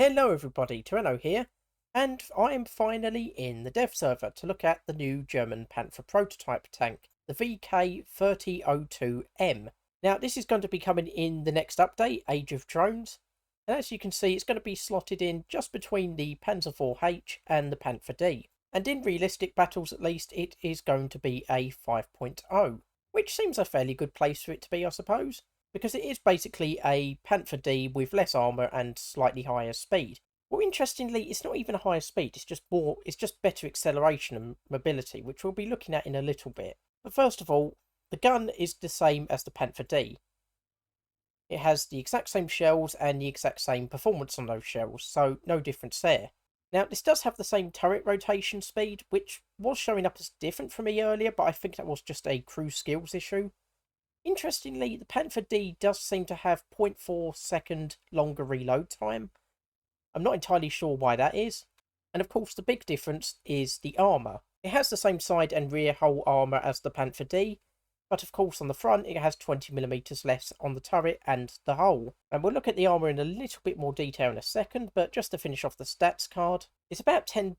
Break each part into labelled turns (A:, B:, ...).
A: Hello everybody, Tyranno here, and I am finally in the dev server to look at the new German Panther prototype tank, the VK3002M. Now this is going to be coming in the next update, Age of Drones, and as you can see it's going to be slotted in just between the Panzer IV-H and the Panther D. And in realistic battles at least it is going to be a 5.0, which seems a fairly good place for it to be, I suppose, because it is basically a Panther D with less armour and slightly higher speed. Well, interestingly, it's not even a higher speed, it's just better acceleration and mobility, which we'll be looking at in a little bit. But first of all, the gun is the same as the Panther D. It has the exact same shells and the exact same performance on those shells, so no difference there. Now, this does have the same turret rotation speed, which was showing up as different for me earlier, but I think that was just a crew skills issue. Interestingly, the Panther D does seem to have 0.4 second longer reload time. I'm not entirely sure why that is. And of course, the big difference is the armour. It has the same side and rear hull armour as the Panther D, but of course on the front it has 20mm less on the turret and the hull. And we'll look at the armour in a little bit more detail in a second, but just to finish off the stats card, it's about 10.2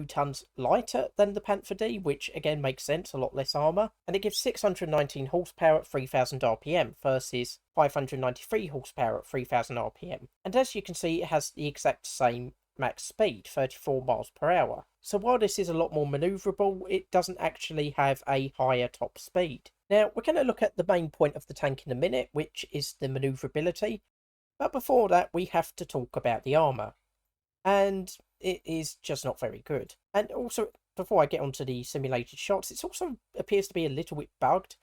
A: tonnes lighter than the Panther D, which again makes sense, a lot less armour, and it gives 619 horsepower at 3000 RPM versus 593 horsepower at 3000 RPM. And as you can see, it has the exact same max speed, 34 miles per hour. So while this is a lot more manoeuvrable, it doesn't actually have a higher top speed. Now, we're going to look at the main point of the tank in a minute, which is the manoeuvrability. But before that, we have to talk about the armour. And it is just not very good. And also, before I get onto the simulated shots, it also appears to be a little bit bugged.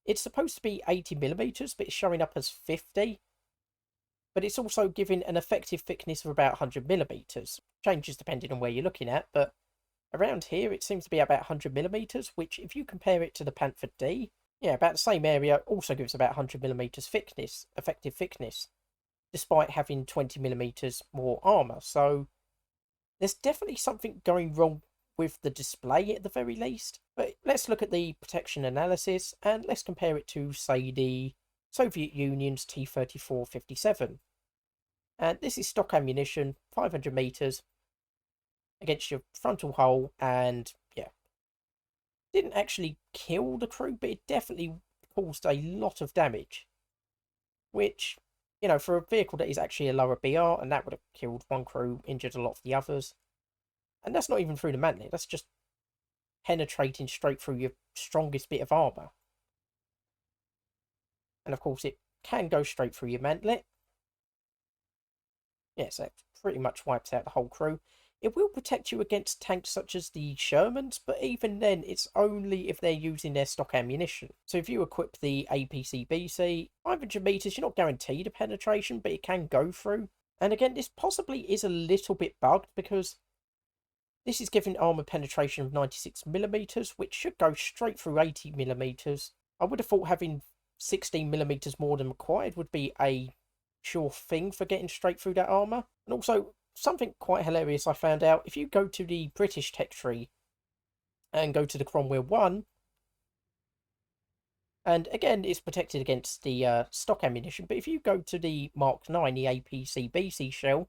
A: It's supposed to be 80mm, but it's showing up as 50. But it's also giving an effective thickness of about 100mm. Changes depending on where you're looking at, but around here it seems to be about 100mm, which if you compare it to the Panther D, yeah, about the same area, also gives about 100mm thickness, effective thickness, despite having 20mm more armour. So there's definitely something going wrong with the display at the very least. But let's look at the protection analysis and let's compare it to, say, the Soviet Union's T-34-57. And this is stock ammunition, 500 meters against your frontal hull, and yeah, didn't actually kill the crew, but it definitely caused a lot of damage, which, you know, for a vehicle that is actually a lower BR, and that would have killed one crew, injured a lot of the others. And that's not even through the mantlet, that's just penetrating straight through your strongest bit of armour. And of course it can go straight through your mantlet. Yes, that pretty much wipes out the whole crew. It will protect you against tanks such as the Shermans, but even then, it's only if they're using their stock ammunition. So if you equip the APC-BC, 500 meters, you're not guaranteed a penetration, but it can go through. And again, this possibly is a little bit bugged because this is giving armor penetration of 96mm, which should go straight through 80mm. I would have thought having 16mm more than required would be a sure thing for getting straight through that armor. And also, something quite hilarious I found out, if you go to the British tech tree and go to the Cromwell 1, and again it's protected against the stock ammunition, but if you go to the Mark 9, the APC-BC shell,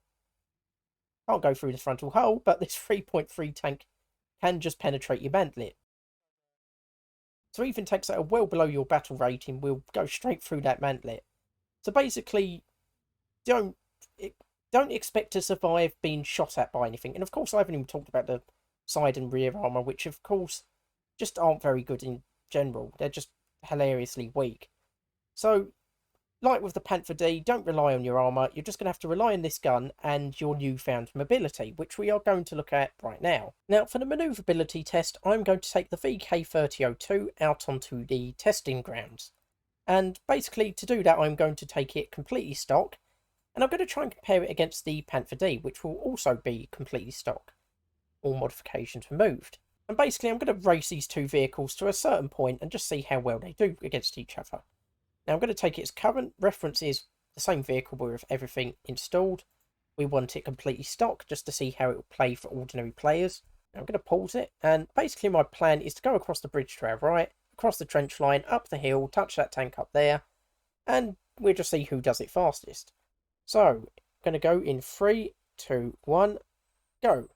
A: can't go through the frontal hull, but this 3.3 tank can just penetrate your mantlet. So even tanks that are well below your battle rating will go straight through that mantlet. So basically, don't expect to survive being shot at by anything. And of course, I haven't even talked about the side and rear armour, which of course just aren't very good in general. They're just hilariously weak. So, like with the Panther D, don't rely on your armour. You're just going to have to rely on this gun and your newfound mobility, which we are going to look at right now. Now, for the manoeuvrability test, I'm going to take the VK3002 out onto the testing grounds. And basically, to do that, I'm going to take it completely stock, and I'm going to try and compare it against the Panther D, which will also be completely stock, all modifications removed. And basically, I'm going to race these two vehicles to a certain point and just see how well they do against each other. Now, I'm going to take its current reference is the same vehicle with everything installed. We want it completely stock just to see how it will play for ordinary players. Now, I'm going to pause it, and basically my plan is to go across the bridge to our right, across the trench line, up the hill, touch that tank up there, and we'll just see who does it fastest. So, I'm going to go in 3, 2, 1, go.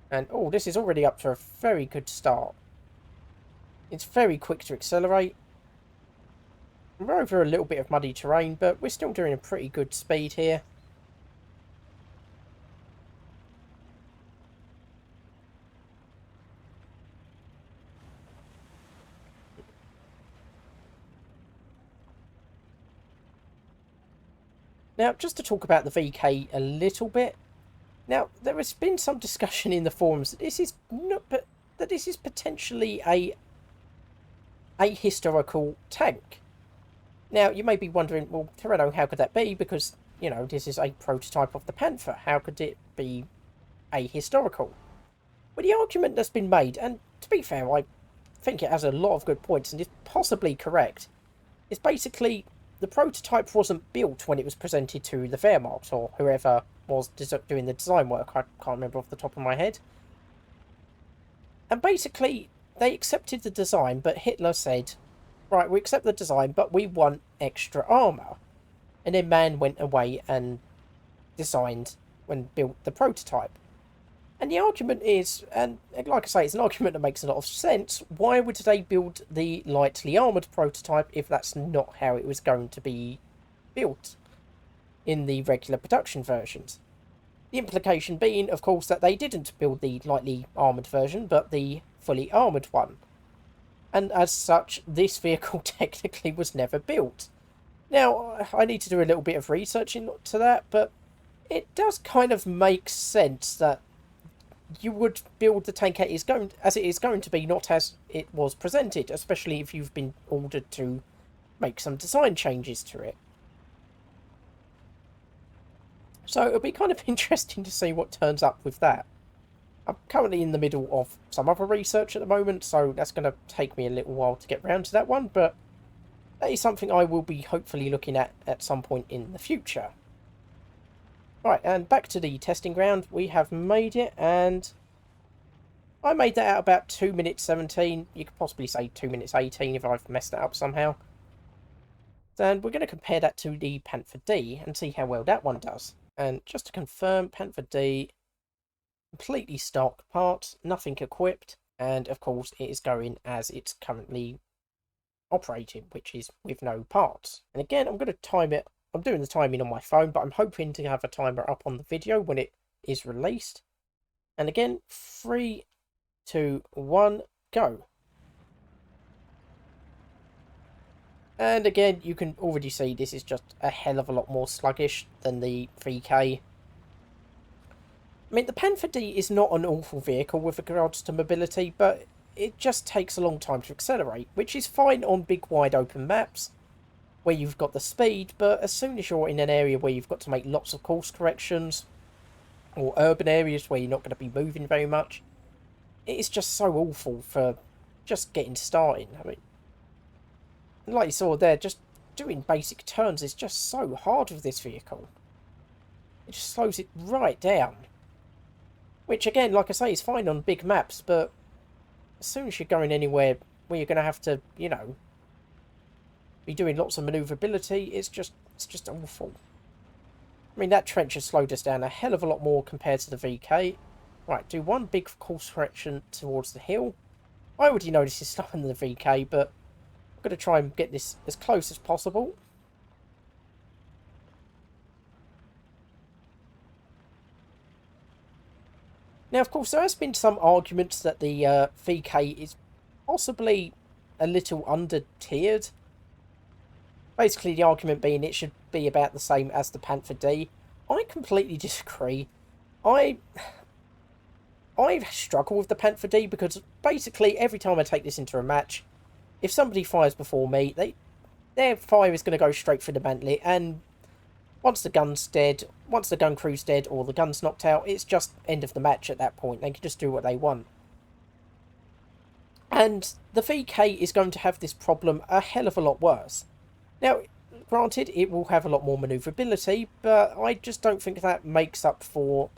A: And, oh, this is already up to a very good start. It's very quick to accelerate. We're over a little bit of muddy terrain, but we're still doing a pretty good speed here. Now, just to talk about the VK a little bit. Now, there has been some discussion in the forums that this is not, but that this is potentially a historical tank. Now, you may be wondering, well, Tyranno, how could that be? Because, you know, this is a prototype of the Panther. How could it be a historical? Well, the argument that's been made, and to be fair, I think it has a lot of good points and is possibly correct, is basically the prototype wasn't built when it was presented to the Wehrmacht or whoever was doing the design work. I can't remember off the top of my head. And basically, they accepted the design, but Hitler said, right, we accept the design, but we want extra armour. And then man went away and designed and built the prototype. And the argument is, and like I say, it's an argument that makes a lot of sense, why would they build the lightly armoured prototype if that's not how it was going to be built in the regular production versions? The implication being, of course, that they didn't build the lightly armoured version, but the fully armoured one. And as such, this vehicle technically was never built. Now, I need to do a little bit of research into that, but it does kind of make sense that you would build the tank as it is going to be, not as it was presented, especially if you've been ordered to make some design changes to it. So it'll be kind of interesting to see what turns up with that. I'm currently in the middle of some other research at the moment, so that's going to take me a little while to get round to that one, but that is something I will be hopefully looking at some point in the future. Right, and back to the testing ground. We have made it, and I made that out about 2 minutes 17. You could possibly say 2 minutes 18 if I've messed that up somehow. And we're going to compare that to the Panther D and see how well that one does. And just to confirm, Panther D, completely stock parts, nothing equipped, and of course it is going as it's currently operating, which is with no parts. And again, I'm going to time it. I'm doing the timing on my phone, but I'm hoping to have a timer up on the video when it is released. And again, 3, 2, 1, go. And again, you can already see this is just a hell of a lot more sluggish than the VK. I mean, the Panther D is not an awful vehicle with regards to mobility, but it just takes a long time to accelerate, which is fine on big wide open maps where you've got the speed, but as soon as you're in an area where you've got to make lots of course corrections, or urban areas where you're not going to be moving very much, it is just so awful for just getting started. I mean, like you saw there, just doing basic turns is just so hard with this vehicle. It just slows it right down. Which again, like I say, is fine on big maps, but as soon as you're going anywhere where you're going to have to, you know, be doing lots of manoeuvrability, it's just awful. I mean, that trench has slowed us down a hell of a lot more compared to the VK. Right, do one big course correction towards the hill. I already know this is slower than the VK, but I'm going to try and get this as close as possible. Now, of course, there has been some arguments that the VK is possibly a little under-tiered. Basically, the argument being it should be about the same as the Panther D. I completely disagree. I struggle with the Panther D because basically every time I take this into a match, if somebody fires before me, their fire is going to go straight through the mantlet, and once the gun's dead, once the gun crew's dead or the gun's knocked out, it's just end of the match at that point. They can just do what they want. And the VK is going to have this problem a hell of a lot worse. Now, granted, it will have a lot more manoeuvrability, but I just don't think that makes up for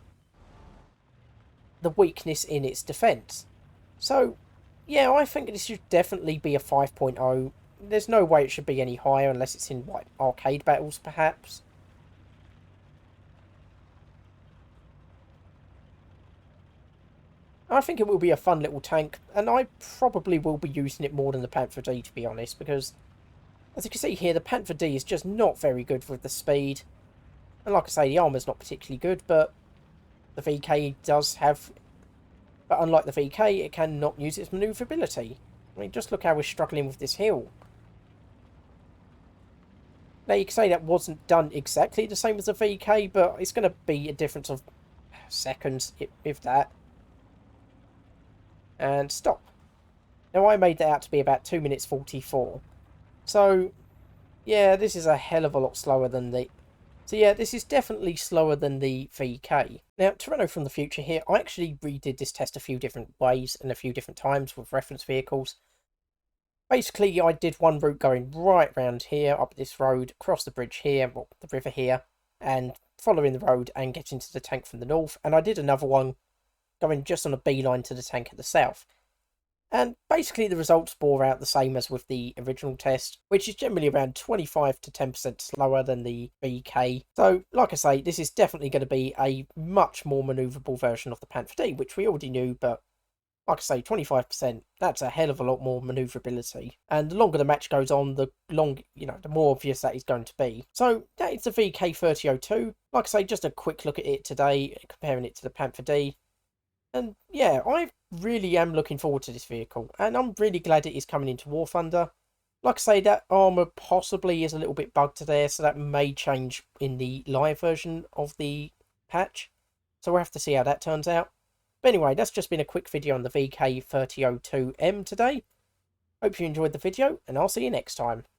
A: the weakness in its defence. So, yeah, I think this should definitely be a 5.0. There's no way it should be any higher unless it's in, like, arcade battles, perhaps. I think it will be a fun little tank, and I probably will be using it more than the Panther D, to be honest, because as you can see here, the Panther D is just not very good with the speed. And like I say, the armour's not particularly good, but the VK does have... But unlike the VK, it cannot use its manoeuvrability. I mean, just look how we're struggling with this hill. Now, you can say that wasn't done exactly the same as the VK, but it's going to be a difference of seconds, if that. And stop. Now, I made that out to be about 2 minutes 44. So, yeah, this is a hell of a lot slower than the... So, yeah, this is definitely slower than the VK. Now, Toretto from the future here, I actually redid this test a few different ways and a few different times with reference vehicles. Basically, I did one route going right round here, up this road, across the bridge here, well, the river here, and following the road and getting to the tank from the north. And I did another one going just on a beeline to the tank at the south. And basically the results bore out the same as with the original test, which is generally around 25 to 10% slower than the VK. So, like I say, this is definitely going to be a much more manoeuvrable version of the Panther D, which we already knew, but like I say, 25%, that's a hell of a lot more manoeuvrability. And the longer the match goes on, the more obvious that is going to be. So that is the VK3002. Like I say, just a quick look at it today, comparing it to the Panther D. And yeah, I really am looking forward to this vehicle, and I'm really glad it is coming into War Thunder. Like I say, that armour possibly is a little bit bugged there, so that may change in the live version of the patch. So we'll have to see how that turns out. But anyway, that's just been a quick video on the VK3002M today. Hope you enjoyed the video, and I'll see you next time.